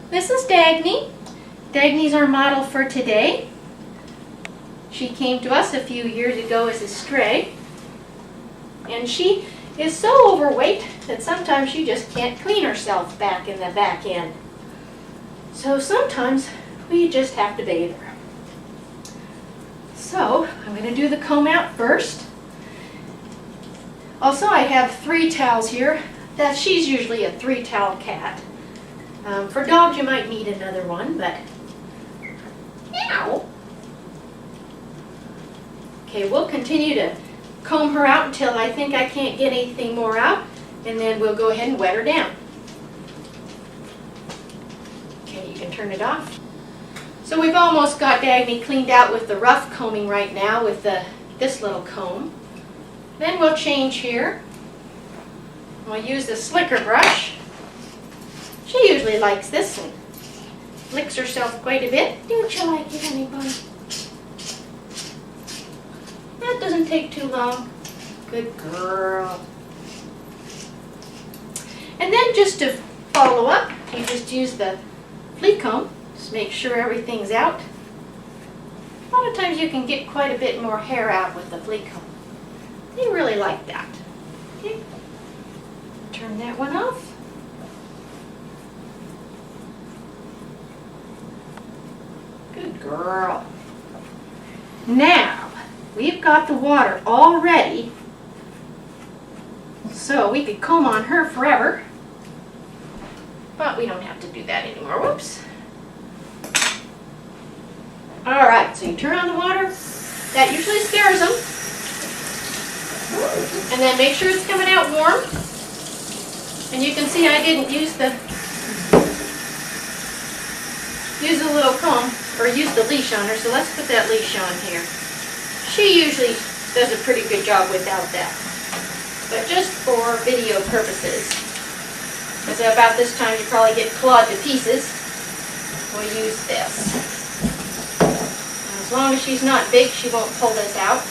This is Dagny. Dagny's our model for today. She came to us a few years ago as a stray, and she is so overweight that sometimes she just can't clean herself back in the back end. So sometimes we just have to bathe her. So I'm going to do the comb out first. Also, I have 3 towels here. She's usually a 3-towel cat. For dogs you might need another one, but meow. Okay, we'll continue to comb her out until I think I can't get anything more out, and then we'll go ahead and wet her down. Okay, you can turn it off. So we've almost got Dagny cleaned out with the rough combing right now with this little comb. Then we'll change here. We'll use the slicker brush. She usually likes this and licks herself quite a bit. Don't you like it, honey bun? That doesn't take too long. Good girl. And then just to follow up, you just use the flea comb. Just make sure everything's out. A lot of times you can get quite a bit more hair out with the flea comb. They really like that. Okay. Turn that one off. Good girl. Now, we've got the water all ready, so we could comb on her forever, but we don't have to do that anymore. Whoops. Alright, so you turn on the water. That usually scares them. And then make sure it's coming out warm. And you can see I didn't use the little comb, or use the leash on her, so let's put that leash on here. She usually does a pretty good job without that. But just for video purposes, because about this time you probably get clawed to pieces, we'll use this. Now, as long as she's not big, she won't pull this out.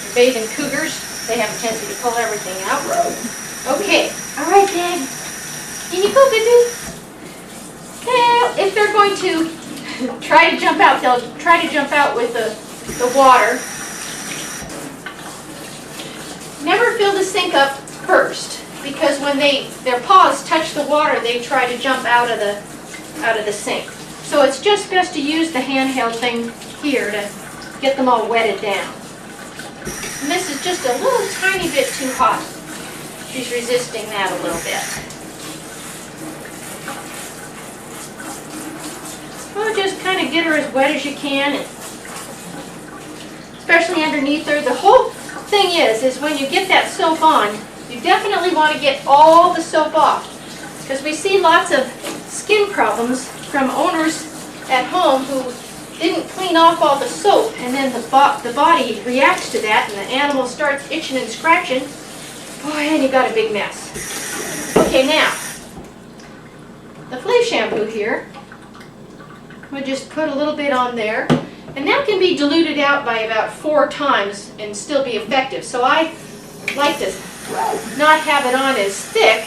You're bathing cougars, they have a tendency to pull everything out. Okay, alright Dad, can you go, baby? Well, if they're going to try to jump out, they'll try to jump out with the water. Never fill the sink up first, because when their paws touch the water, they try to jump out of the sink. So it's just best to use the handheld thing here to get them all wetted down. And this is just a little tiny bit too hot. She's resisting that a little bit. Well, just kind of get her as wet as you can, and especially underneath her. The whole thing is when you get that soap on, you definitely want to get all the soap off, because we see lots of skin problems from owners at home who didn't clean off all the soap, and then the body reacts to that, and the animal starts itching and scratching. Boy, and you got a big mess. Okay, now, the flea shampoo here. We'll just put a little bit on there, and that can be diluted out by about 4 times and still be effective. So I like to not have it on as thick,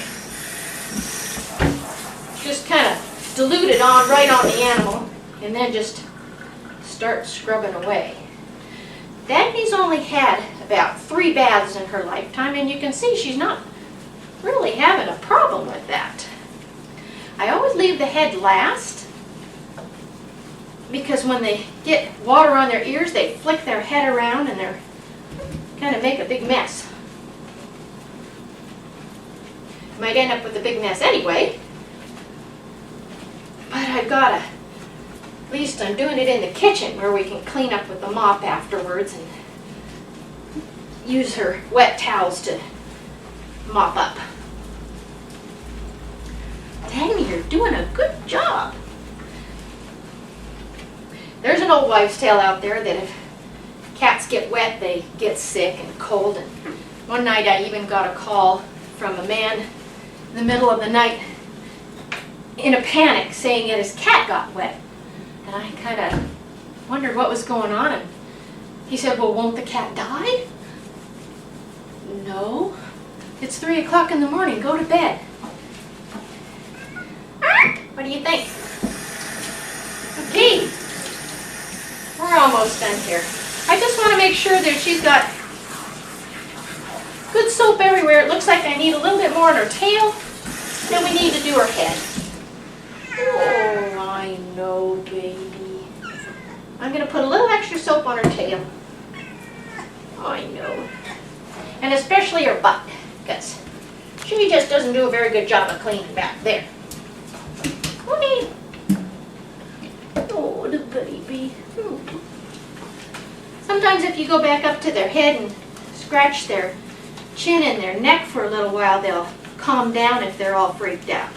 just kind of dilute it on right on the animal, and then just start scrubbing away. Dagny's only had about 3 baths in her lifetime, and you can see she's not really having a problem with that. I always leave the head last, because when they get water on their ears, they flick their head around and they're kind of make a big mess. Might end up with a big mess anyway, but I've got to, at least I'm doing it in the kitchen where we can clean up with the mop afterwards and use her wet towels to mop up. Dagny, you're doing a good job. There's an old wives' tale out there that if cats get wet, they get sick and cold. And one night I even got a call from a man in the middle of the night in a panic saying that his cat got wet. And I kind of wondered what was going on. And he said, well, won't the cat die? No. It's 3 o'clock in the morning. Go to bed. What do you think? Okay, we're almost done here. I just want to make sure that she's got good soap everywhere. It looks like I need a little bit more on her tail than we need to do her head. Oh, I know, baby. I'm going to put a little extra soap on her tail. I know. And especially her butt, because she just doesn't do a very good job of cleaning back there. Okay. Oh, the baby. Sometimes if you go back up to their head and scratch their chin and their neck for a little while, they'll calm down if they're all freaked out.